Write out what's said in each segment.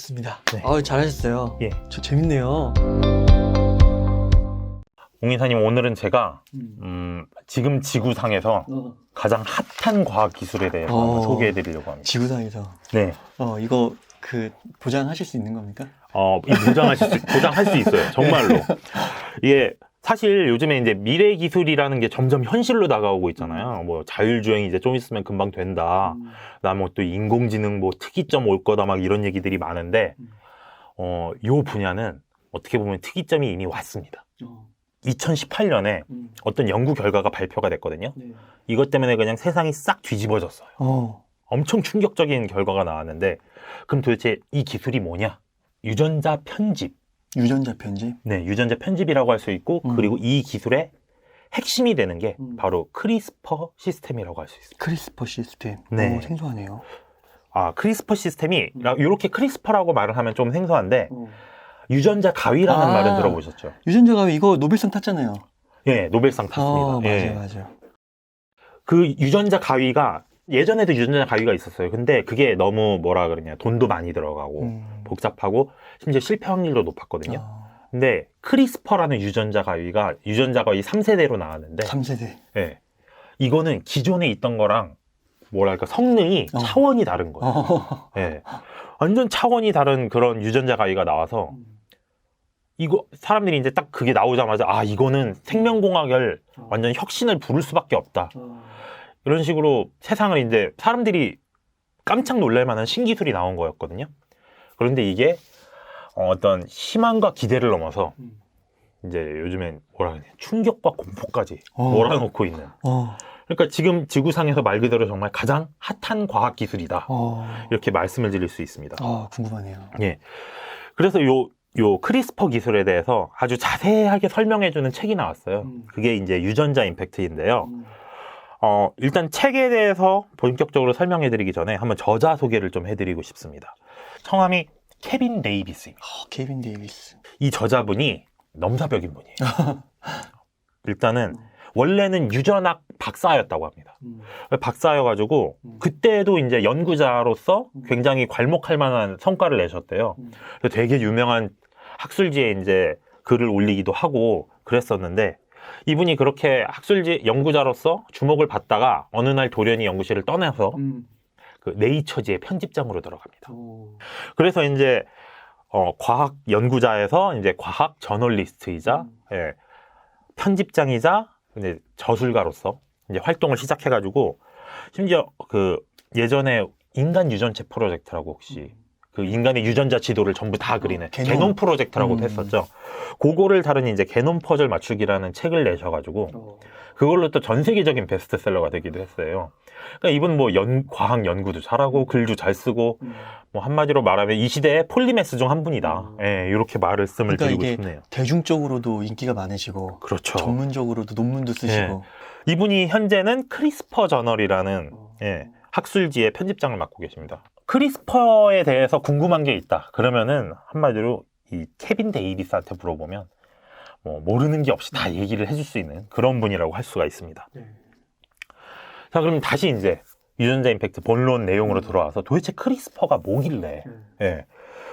좋습니다. 네. 잘하셨어요. 예. 저 재밌네요. 옹인사님, 오늘은 제가 지금 지구상에서 어, 가장 핫한 과학 기술에 대해서 한번 소개해 드리려고 합니다. 지구상에서 네. 이거 보장하실 수 있는 겁니까? 이 보장할 수 있어요. 정말로. 이게 사실 요즘에 이제 미래 기술이라는 게 점점 현실로 다가오고 있잖아요. 뭐 자율주행 이제 좀 있으면 금방 된다. 그다음에 또 인공지능 뭐 특이점 올 거다 막 이런 얘기들이 많은데 요 분야는 어떻게 보면 특이점이 이미 왔습니다. 2018년에 어떤 연구 결과가 발표가 됐거든요. 네. 이것 때문에 그냥 세상이 싹 뒤집어졌어요. 엄청 충격적인 결과가 나왔는데, 그럼 도대체 이 기술이 뭐냐? 유전자 편집. 유전자 편집? 네, 유전자 편집이라고 할 수 있고, 그리고 이 기술의 핵심이 되는 게 바로 크리스퍼 시스템이라고 할 수 있습니다. 크리스퍼 시스템. 네. 생소하네요. 크리스퍼 시스템이 이렇게 크리스퍼라고 말을 하면 좀 생소한데, 유전자 가위라는 말은 들어보셨죠? 유전자 가위 이거 노벨상 탔잖아요. 예, 노벨상 탔습니다. 예. 맞아요. 그 유전자 가위가 예전에도 유전자 가위가 있었어요. 근데 그게 너무 뭐라 그러냐, 돈도 많이 들어가고 복잡하고 심지어 실패 확률도 높았거든요. 근데 크리스퍼라는 유전자 가위가 유전자 가위 3세대로 나왔는데 3세대. 예. 이거는 기존에 있던 거랑 뭐랄까 성능이 차원이 다른 거예요. 예. 완전 차원이 다른 그런 유전자 가위가 나와서 이거 사람들이 이제 딱 그게 나오자마자 이거는 생명공학을 완전 혁신을 부를 수밖에 없다. 이런 식으로 세상을 이제 사람들이 깜짝 놀랄 만한 신기술이 나온 거였거든요. 그런데 이게 어떤 희망과 기대를 넘어서 이제 요즘엔 뭐라 그러냐, 충격과 공포까지 몰아넣고 있는. 그러니까 지금 지구상에서 말 그대로 정말 가장 핫한 과학 기술이다. 이렇게 말씀을 드릴 수 있습니다. 궁금하네요. 예. 그래서 요 크리스퍼 기술에 대해서 아주 자세하게 설명해주는 책이 나왔어요. 그게 이제 유전자 임팩트인데요. 일단 책에 대해서 본격적으로 설명해드리기 전에 한번 저자 소개를 좀 해드리고 싶습니다. 성함이 케빈 데이비스입니다. 케빈 데이비스. 이 저자분이 넘사벽인 분이에요. 일단은 원래는 유전학 박사였다고 합니다. 박사여가지고 그때도 이제 연구자로서 굉장히 괄목할 만한 성과를 내셨대요. 그래서 되게 유명한 학술지에 이제 글을 올리기도 하고 그랬었는데, 이분이 그렇게 학술지 연구자로서 주목을 받다가 어느 날 돌연히 연구실을 떠나서 그 네이처지의 편집장으로 들어갑니다. 그래서 이제 과학 연구자에서 이제 과학 저널리스트이자 편집장이자 이제 저술가로서 이제 활동을 시작해가지고, 심지어 그 예전에 인간 유전체 프로젝트라고 혹시 그 인간의 유전자 지도를 전부 다 그리는 게놈 프로젝트라고도 했었죠. 그거를 다룬 이제 게놈 퍼즐 맞추기라는 책을 내셔가지고 그걸로 또 전 세계적인 베스트셀러가 되기도 했어요. 그러니까 이분 뭐 과학 연구도 잘하고 글도 잘 쓰고 뭐 한마디로 말하면 이 시대의 폴리메스 중 한 분이다. 예, 이렇게 말씀을 드리고 이게 싶네요. 대중적으로도 인기가 많으시고, 그렇죠. 전문적으로도 논문도 쓰시고. 이분이 현재는 크리스퍼 저널이라는 학술지의 편집장을 맡고 계십니다. 크리스퍼에 대해서 궁금한 게 있다 그러면은 한마디로 이 케빈 데이비스한테 물어보면 뭐 모르는 게 없이 다 얘기를 해줄 수 있는 그런 분이라고 할 수가 있습니다. 자, 그럼 다시 이제 유전자 임팩트 본론 내용으로 들어와서 도대체 크리스퍼가 뭐길래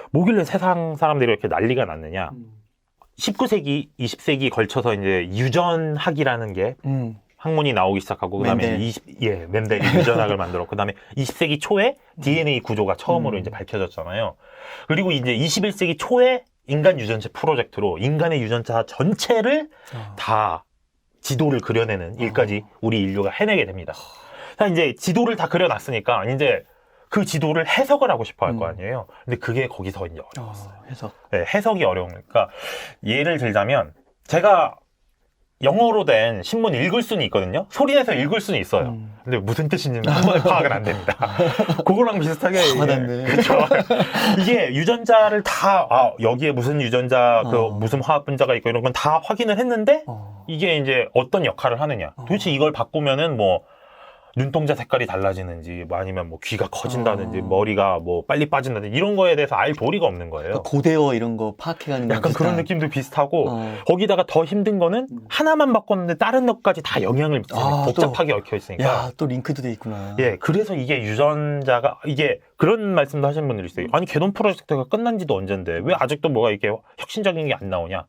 뭐길래 세상 사람들이 이렇게 난리가 났느냐. 19세기, 20세기 걸쳐서 이제 유전학이라는 게 학문이 나오기 시작하고, 그 다음에 멘델이 유전학을 만들었고, 그 다음에 20세기 초에 DNA 구조가 처음으로 이제 밝혀졌잖아요. 그리고 이제 21세기 초에 인간 유전체 프로젝트로 인간의 유전자 전체를 다 지도를 그려내는 일까지 우리 인류가 해내게 됩니다. 자, 이제 지도를 다 그려놨으니까 이제 그 지도를 해석을 하고 싶어 할 거 아니에요. 근데 그게 거기서 이제 어려웠어요. 해석이 어려우니까 예를 들자면, 제가 영어로 된 신문 읽을 수는 있거든요. 소리내서 읽을 수는 있어요. 근데 무슨 뜻인지는 한 번에 파악은 안 됩니다. 그거랑 비슷하게 그렇죠. 이게 유전자를 다 여기에 무슨 유전자 무슨 화학 분자가 있고 이런 건 다 확인을 했는데 이게 이제 어떤 역할을 하느냐. 도대체 이걸 바꾸면은 뭐 눈동자 색깔이 달라지는지, 뭐 아니면 뭐 귀가 커진다든지, 머리가 뭐 빨리 빠진다든지, 이런 거에 대해서 알 도리가 없는 거예요. 고대어 이런 거 파악해가는 거 약간 그런 느낌도 비슷하고, 거기다가 더 힘든 거는 하나만 바꿨는데 다른 것까지 다 영향을 미치는 복잡하게 얽혀 있으니까. 야, 또 링크도 돼 있구나. 예, 그래서 이게 유전자가, 이게 그런 말씀도 하시는 분들이 있어요. 아니, 게놈 프로젝트가 끝난 지도 언젠데 왜 아직도 뭐가 이렇게 혁신적인 게 안 나오냐?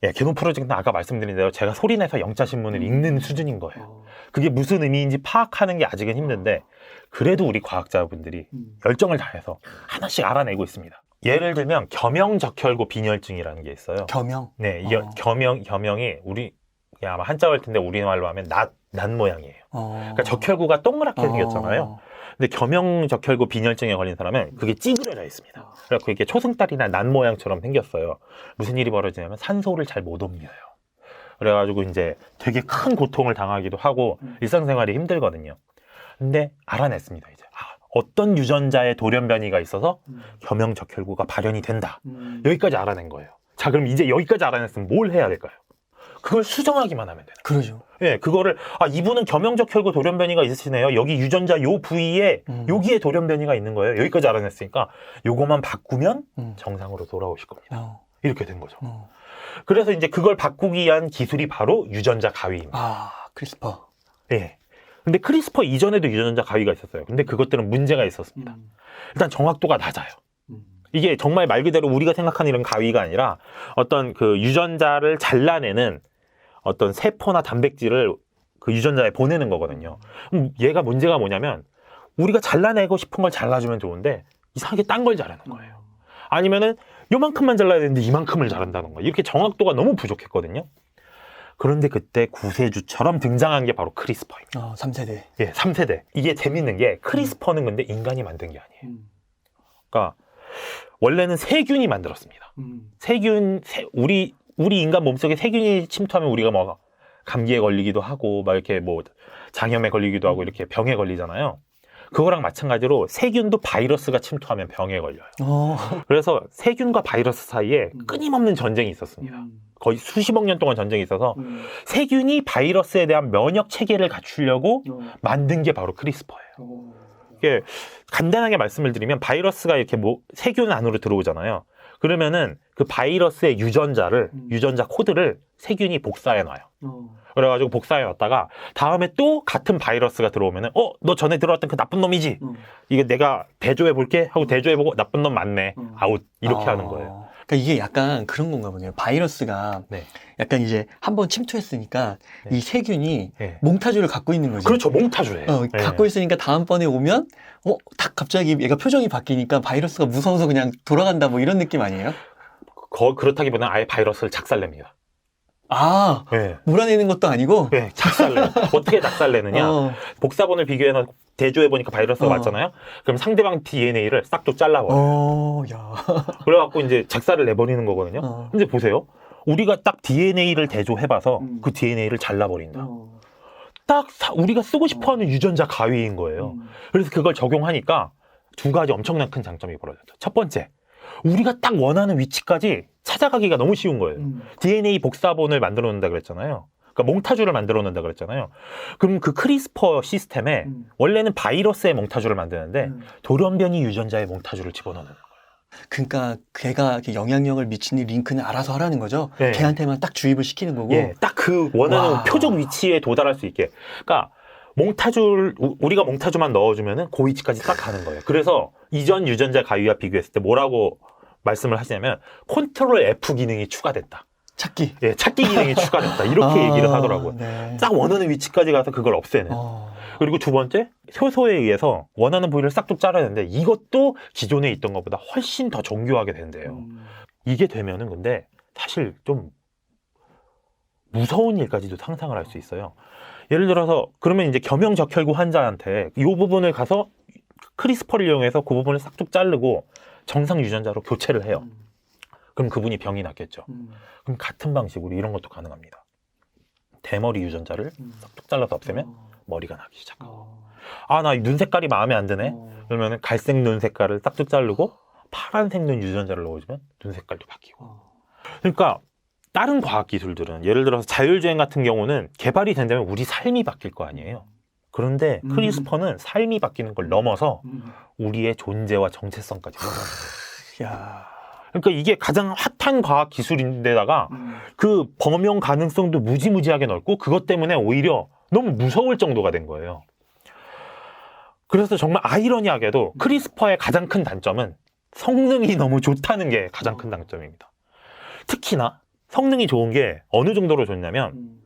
예, 게놈 프로젝트는 아까 말씀드린 대로 제가 소리내서 영자신문을 읽는 수준인 거예요. 그게 무슨 의미인지 파악하는 게 아직은 힘든데, 그래도 우리 과학자분들이 열정을 다해서 하나씩 알아내고 있습니다. 예를 들면 겸영적혈구 빈혈증이라는 게 있어요. 겸영? 네, 겸영이 우리 아마 한자어일 텐데 우리말로 하면 낫 모양이에요. 그러니까 적혈구가 동그랗게 생겼잖아요. 근데 겸영적혈구 빈혈증에 걸린 사람은 그게 찌그러져 있습니다. 그래서 이게 초승달이나 낫 모양처럼 생겼어요. 무슨 일이 벌어지냐면 산소를 잘 못 옮겨요. 그래가지고 이제 되게 큰 고통을 당하기도 하고 일상생활이 힘들거든요. 근데 알아냈습니다. 이제 어떤 유전자의 돌연 변이가 있어서 겸영적혈구가 발현이 된다. 여기까지 알아낸 거예요. 자, 그럼 이제 여기까지 알아냈으면 뭘 해야 될까요? 그걸 수정하기만 하면 되는 거예요. 그러죠. 예, 그거를 이분은 겸영적혈구 돌연 변이가 있으시네요. 여기 유전자 요 부위에 여기에 돌연 변이가 있는 거예요. 여기까지 알아냈으니까 요거만 바꾸면 정상으로 돌아오실 겁니다. 이렇게 된 거죠. 그래서 이제 그걸 바꾸기 위한 기술이 바로 유전자 가위입니다. 크리스퍼. 예. 근데 크리스퍼 이전에도 유전자 가위가 있었어요. 근데 그것들은 문제가 있었습니다. 일단 정확도가 낮아요. 이게 정말 말 그대로 우리가 생각하는 이런 가위가 아니라 어떤 그 유전자를 잘라내는 어떤 세포나 단백질을 그 유전자에 보내는 거거든요. 얘가 문제가 뭐냐면 우리가 잘라내고 싶은 걸 잘라주면 좋은데 이상하게 딴 걸 잘하는 거예요. 아니면은 요만큼만 잘라야 되는데 이만큼을 잘한다는 거예요. 이렇게 정확도가 너무 부족했거든요. 그런데 그때 구세주처럼 등장한 게 바로 크리스퍼입니다. 3세대. 예, 3세대. 이게 재밌는 게 크리스퍼는 근데 인간이 만든 게 아니에요. 그러니까 원래는 세균이 만들었습니다. 우리 인간 몸속에 세균이 침투하면 우리가 뭐 감기에 걸리기도 하고 막 이렇게 뭐 장염에 걸리기도 하고 이렇게 병에 걸리잖아요. 그거랑 마찬가지로 세균도 바이러스가 침투하면 병에 걸려요. 그래서 세균과 바이러스 사이에 끊임없는 전쟁이 있었습니다. 거의 수십억 년 동안 전쟁이 있어서 세균이 바이러스에 대한 면역 체계를 갖추려고 만든 게 바로 크리스퍼예요. 이게 간단하게 말씀을 드리면 바이러스가 이렇게 세균 안으로 들어오잖아요. 그러면은 그 바이러스의 유전자 코드를 세균이 복사해 놔요. 그래가지고 복사해 놨다가 다음에 또 같은 바이러스가 들어오면은 너 전에 들어왔던 그 나쁜 놈이지? 이게 내가 대조해 볼게 하고 대조해보고 나쁜 놈 맞네. 아웃. 이렇게 하는 거예요. 그러니까 이게 약간 그런 건가 보네요. 바이러스가 약간 이제 한번 침투했으니까 이 세균이 몽타주를 갖고 있는 거죠. 그렇죠. 몽타주예요. 갖고 있으니까 다음번에 오면 딱 갑자기 얘가 표정이 바뀌니까 바이러스가 무서워서 그냥 돌아간다 뭐 이런 느낌 아니에요? 그렇다기보다는 아예 바이러스를 작살냅니다. 몰아내는 것도 아니고? 네, 작살내요. 어떻게 작살내느냐? 복사본을 비교해서 대조해보니까 바이러스가 맞잖아요? 그럼 상대방 DNA를 싹둑 잘라버려요. 그래갖고 이제 작살을 내버리는 거거든요. 근데 보세요. 우리가 딱 DNA를 대조해봐서 그 DNA를 잘라버린다. 딱 우리가 쓰고 싶어하는 유전자 가위인 거예요. 그래서 그걸 적용하니까 두 가지 엄청난 큰 장점이 벌어졌죠. 첫 번째, 우리가 딱 원하는 위치까지 찾아가기가 너무 쉬운 거예요. DNA 복사본을 만들어 놓는다 그랬잖아요. 그러니까 몽타주를 만들어 놓는다 그랬잖아요. 그럼 그 크리스퍼 시스템에 원래는 바이러스의 몽타주를 만드는데 돌연변이 유전자의 몽타주를 집어넣는 거예요. 그러니까 걔가 영향력을 미치는 링크는 알아서 하라는 거죠. 네. 걔한테만 딱 주입을 시키는 거고. 딱 그 원하는 표적 위치에 도달할 수 있게. 그러니까 우리가 몽타주만 넣어주면은 그 위치까지 딱 가는 거예요. 그래서 이전 유전자 가위와 비교했을 때 뭐라고 말씀을 하시냐면 컨트롤 F 기능이 추가됐다. 찾기. 찾기 기능이 추가됐다. 이렇게 얘기를 하더라고요. 네. 딱 원하는 위치까지 가서 그걸 없애는. 그리고 두 번째, 효소에 의해서 원하는 부위를 싹둑 자르야 되는데 이것도 기존에 있던 것보다 훨씬 더 정교하게 된대요. 이게 되면은 근데 사실 좀 무서운 일까지도 상상을 할 수 있어요. 예를 들어서 그러면 이제 겸영적혈구 환자한테 이 부분을 가서 크리스퍼를 이용해서 그 부분을 싹둑 자르고 정상 유전자로 교체를 해요. 그럼 그분이 병이 낫겠죠. 그럼 같은 방식으로 이런 것도 가능합니다. 대머리 유전자를 싹둑 잘라서 없애면 머리가 나기 시작하고. 나 눈 색깔이 마음에 안 드네. 그러면 갈색 눈 색깔을 싹둑 자르고 파란색 눈 유전자를 넣어주면 눈 색깔도 바뀌고. 그러니까 다른 과학 기술들은 예를 들어서 자율주행 같은 경우는 개발이 된다면 우리 삶이 바뀔 거 아니에요. 그런데 크리스퍼는 삶이 바뀌는 걸 넘어서 우리의 존재와 정체성까지 바꿔요. 야. 그러니까 이게 가장 핫한 과학 기술인데다가 그 범용 가능성도 무지무지하게 넓고 그것 때문에 오히려 너무 무서울 정도가 된 거예요. 그래서 정말 아이러니하게도 크리스퍼의 가장 큰 단점은 성능이 너무 좋다는 게 가장 큰 단점입니다. 특히나 성능이 좋은 게 어느 정도로 좋냐면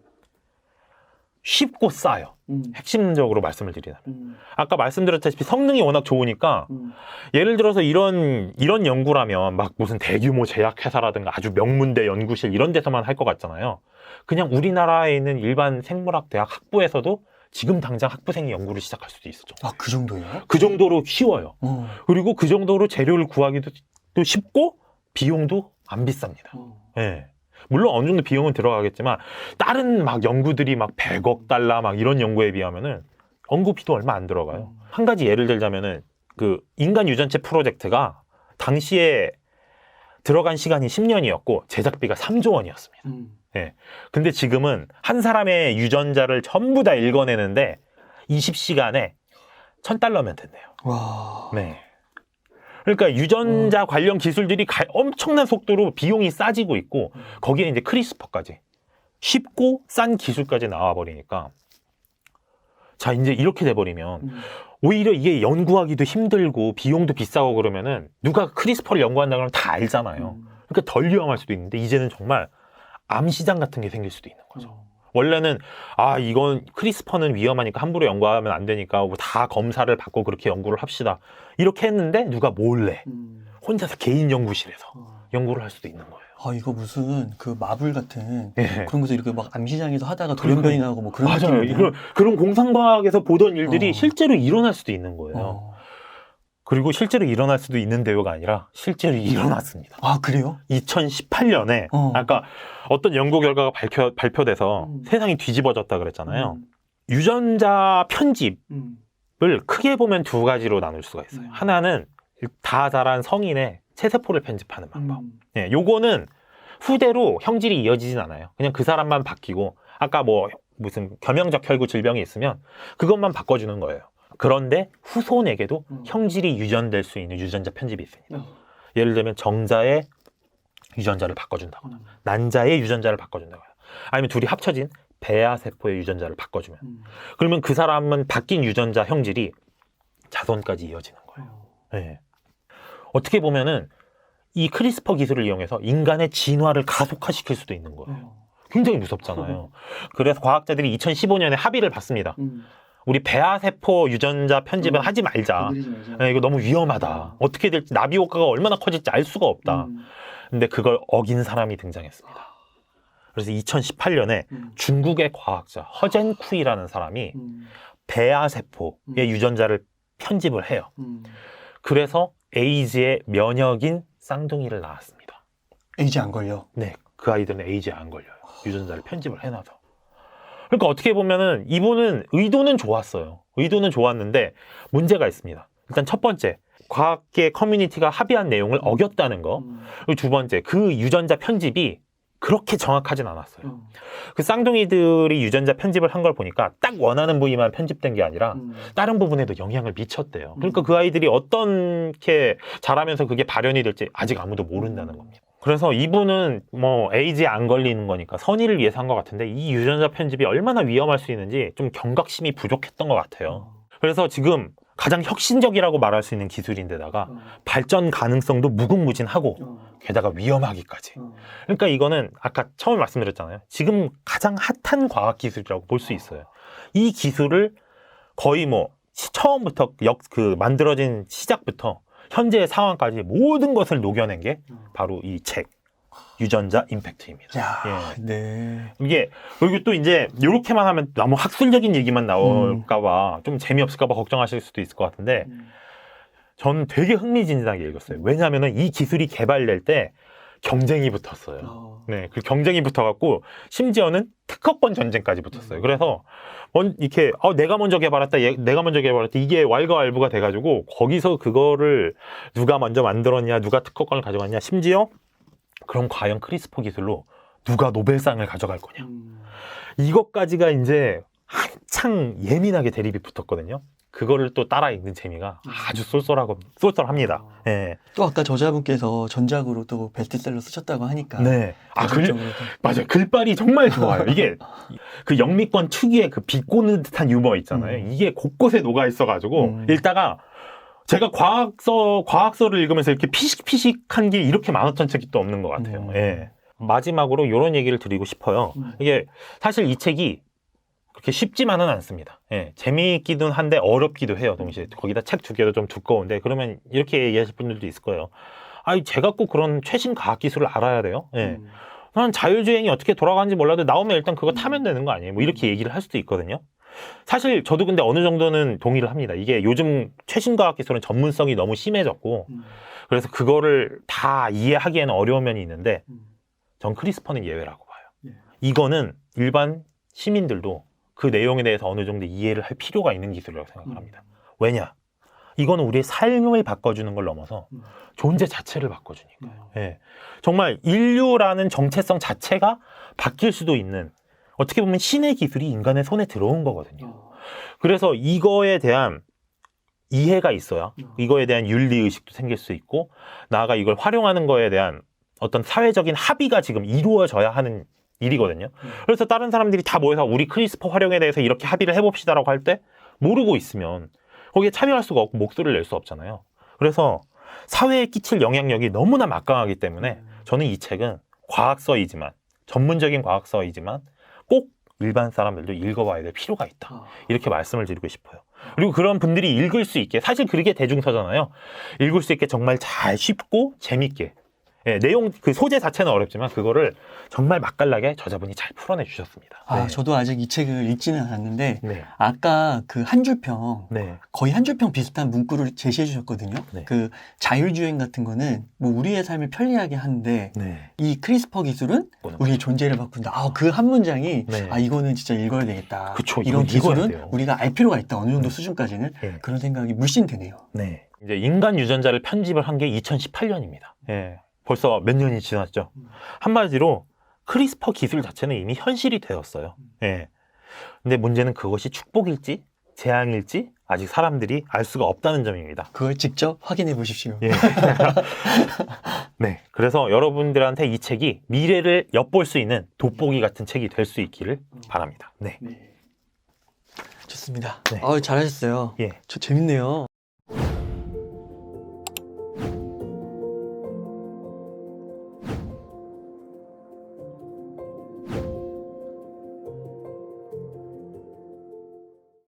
쉽고 싸요. 핵심적으로 말씀을 드리자면 아까 말씀드렸다시피 성능이 워낙 좋으니까 예를 들어서 이런 연구라면 막 무슨 대규모 제약회사라든가 아주 명문대 연구실 이런 데서만 할 것 같잖아요. 그냥 우리나라에 있는 일반 생물학대학 학부에서도 지금 당장 학부생이 연구를 시작할 수도 있었죠. 아, 그 정도예요? 그 정도로 쉬워요. 그리고 그 정도로 재료를 구하기도 또 쉽고 비용도 안 비쌉니다. 네. 물론 어느 정도 비용은 들어가겠지만 다른 막 연구들이 막 100억 달러 막 이런 연구에 비하면은 연구비도 얼마 안 들어가요. 한 가지 예를 들자면은 그 인간 유전체 프로젝트가 당시에 들어간 시간이 10년이었고 제작비가 3조 원이었습니다. 예. 근데 지금은 한 사람의 유전자를 전부 다 읽어내는데 20시간에 $1,000면 된대요. 와. 네. 그러니까 유전자 관련 기술들이 엄청난 속도로 비용이 싸지고 있고 거기에 이제 크리스퍼까지 쉽고 싼 기술까지 나와버리니까 자 이제 이렇게 돼버리면 오히려 이게 연구하기도 힘들고 비용도 비싸고 그러면은 누가 크리스퍼를 연구한다 그러면 다 알잖아요. 그러니까 덜 위험할 수도 있는데 이제는 정말 암시장 같은 게 생길 수도 있는 거죠. 원래는 아 이건 크리스퍼는 위험하니까 함부로 연구하면 안 되니까 다 검사를 받고 그렇게 연구를 합시다 이렇게 했는데 누가 몰래 혼자서 개인 연구실에서 연구를 할 수도 있는 거예요. 아, 이거 무슨 그 마블 같은 예. 그런 것도 이렇게 막 암시장에서 하다가 돌연변이 나고 뭐 그런 맞아요. 느낌이네요. 그런 공상과학에서 보던 일들이 실제로 일어날 수도 있는 거예요. 그리고 실제로 일어날 수도 있는데요가 아니라 실제로 일어났습니다. 아, 그래요? 2018년에 아까 어떤 연구 결과가 발표돼서 세상이 뒤집어졌다 그랬잖아요. 유전자 편집을 크게 보면 두 가지로 나눌 수가 있어요. 하나는 다 자란 성인의 체세포를 편집하는 방법. 네, 요거는 후대로 형질이 이어지진 않아요. 그냥 그 사람만 바뀌고 아까 뭐 무슨 겸용적 혈구 질병이 있으면 그것만 바꿔주는 거예요. 그런데 후손에게도 형질이 유전될 수 있는 유전자 편집이 있습니다. 예를 들면 정자의 유전자를 바꿔준다거나 난자의 유전자를 바꿔준다거나 아니면 둘이 합쳐진 배아세포의 유전자를 바꿔주면 그러면 그 사람은 바뀐 유전자 형질이 자손까지 이어지는 거예요. 네. 어떻게 보면은 이 크리스퍼 기술을 이용해서 인간의 진화를 가속화시킬 수도 있는 거예요. 굉장히 무섭잖아요. 그래서 과학자들이 2015년에 합의를 봤습니다. 우리 배아세포 유전자 편집은 하지 말자. 네, 이거 너무 위험하다. 어떻게 될지 나비 효과가 얼마나 커질지 알 수가 없다. 근데 그걸 어긴 사람이 등장했습니다. 그래서 2018년에 중국의 과학자 허젠쿠이라는 사람이 배아세포의 유전자를 편집을 해요. 그래서 에이즈의 면역인 쌍둥이를 낳았습니다. 에이즈 안 걸려? 네, 그 아이들은 에이즈에 안 걸려요. 유전자를 편집을 해놔서. 그러니까 어떻게 보면은 이분은 의도는 좋았어요. 의도는 좋았는데 문제가 있습니다. 일단 첫 번째, 과학계 커뮤니티가 합의한 내용을 어겼다는 거. 그리고 두 번째, 그 유전자 편집이 그렇게 정확하진 않았어요. 그 쌍둥이들이 유전자 편집을 한 걸 보니까 딱 원하는 부위만 편집된 게 아니라 다른 부분에도 영향을 미쳤대요. 그러니까 그 아이들이 어떻게 자라면서 그게 발현이 될지 아직 아무도 모른다는 겁니다. 그래서 이분은 뭐 에이즈에 안 걸리는 거니까 선의를 위해서 한 것 같은데 이 유전자 편집이 얼마나 위험할 수 있는지 좀 경각심이 부족했던 것 같아요. 그래서 지금 가장 혁신적이라고 말할 수 있는 기술인데다가 발전 가능성도 무궁무진하고 게다가 위험하기까지. 그러니까 이거는 아까 처음에 말씀드렸잖아요. 지금 가장 핫한 과학 기술이라고 볼 수 있어요. 이 기술을 거의 뭐 처음부터 만들어진 시작부터 현재의 상황까지 모든 것을 녹여낸 게 바로 이 책 유전자 임팩트입니다. 야, 예. 네. 이게 그리고 또 이제 이렇게만 하면 너무 학술적인 얘기만 나올까봐 좀 재미없을까봐 걱정하실 수도 있을 것 같은데 전 되게 흥미진진하게 읽었어요. 왜냐하면은 이 기술이 개발될 때 경쟁이 붙었어요. 네, 그 경쟁이 붙어갖고 심지어는 특허권 전쟁까지 붙었어요. 그래서 이렇게 내가 먼저 개발했다, 내가 먼저 개발했다 이게 왈가왈부가 돼가지고 거기서 그거를 누가 먼저 만들었냐, 누가 특허권을 가져갔냐, 심지어 그럼 과연 크리스퍼 기술로 누가 노벨상을 가져갈 거냐, 이것까지가 이제 한창 예민하게 대립이 붙었거든요. 그거를 또 따라 읽는 재미가 아주 쏠쏠합니다. 예. 또 아까 저자분께서 전작으로 또 베스트셀러 쓰셨다고 하니까. 네. 대중적으로 맞아요. 글발이 정말 좋아요. 이게 그 영미권 특유의 그 비꼬는 듯한 유머 있잖아요. 이게 곳곳에 녹아 있어가지고 읽다가 제가 과학서를 읽으면서 이렇게 피식피식한 게 이렇게 많았던 책이 또 없는 것 같아요. 예. 마지막으로 이런 얘기를 드리고 싶어요. 이게 사실 이 책이 그렇게 쉽지만은 않습니다. 예, 재미있기도 한데 어렵기도 해요. 동시에 거기다 책 두 개도 좀 두꺼운데 그러면 이렇게 얘기하실 분들도 있을 거예요. 아니 제가 꼭 그런 최신 과학 기술을 알아야 돼요. 예. 난 자율주행이 어떻게 돌아가는지 몰라도 나오면 일단 그거 타면 되는 거 아니에요? 뭐 이렇게 얘기를 할 수도 있거든요. 사실 저도 근데 어느 정도는 동의를 합니다. 이게 요즘 최신 과학 기술은 전문성이 너무 심해졌고 그래서 그거를 다 이해하기에는 어려운 면이 있는데 전 크리스퍼는 예외라고 봐요. 이거는 일반 시민들도 그 내용에 대해서 어느 정도 이해를 할 필요가 있는 기술이라고 생각을 합니다. 왜냐? 이거는 우리의 삶을 바꿔주는 걸 넘어서 존재 자체를 바꿔주니까요. 예. 정말 인류라는 정체성 자체가 바뀔 수도 있는 어떻게 보면 신의 기술이 인간의 손에 들어온 거거든요. 그래서 이거에 대한 이해가 있어야 이거에 대한 윤리의식도 생길 수 있고 나아가 이걸 활용하는 거에 대한 어떤 사회적인 합의가 지금 이루어져야 하는 일이거든요. 그래서 다른 사람들이 다 모여서 우리 크리스퍼 활용에 대해서 이렇게 합의를 해봅시다라고 할 때 모르고 있으면 거기에 참여할 수가 없고 목소리를 낼 수 없잖아요. 그래서 사회에 끼칠 영향력이 너무나 막강하기 때문에 저는 이 책은 과학서이지만 전문적인 과학서이지만 꼭 일반 사람들도 읽어봐야 될 필요가 있다. 이렇게 말씀을 드리고 싶어요. 그리고 그런 분들이 읽을 수 있게 사실 그게 대중서잖아요. 읽을 수 있게 정말 잘 쉽고 재밌게 예, 내용 그 소재 자체는 어렵지만 그거를 정말 맛깔나게 저자분이 잘 풀어내 주셨습니다. 아, 저도 아직 이 책을 읽지는 않았는데 네. 아까 그 한 줄평 네. 거의 한 줄평 비슷한 문구를 제시해 주셨거든요. 네. 그 자율주행 같은 거는 뭐 우리의 삶을 편리하게 하는데 네. 이 크리스퍼 기술은 우리의 존재를 바꾼다. 아, 그 한 문장이 네. 아, 이거는 진짜 읽어야 되겠다. 그쵸, 이런 이건 읽어야 기술은 돼요. 우리가 알 필요가 있다. 어느 정도 수준까지는 네. 그런 생각이 물씬 드네요. 네. 이제 인간 유전자를 편집을 한 게 2018년입니다. 예. 벌써 몇 년이 지났죠. 한마디로 크리스퍼 기술 자체는 이미 현실이 되었어요. 예. 근데 문제는 그것이 축복일지 재앙일지 아직 사람들이 알 수가 없다는 점입니다. 그걸 직접 확인해 보십시오. 예. 네. 그래서 여러분들한테 이 책이 미래를 엿볼 수 있는 돋보기 같은 책이 될 수 있기를 바랍니다. 네. 네. 좋습니다. 네. 잘하셨어요. 예. 저 재밌네요.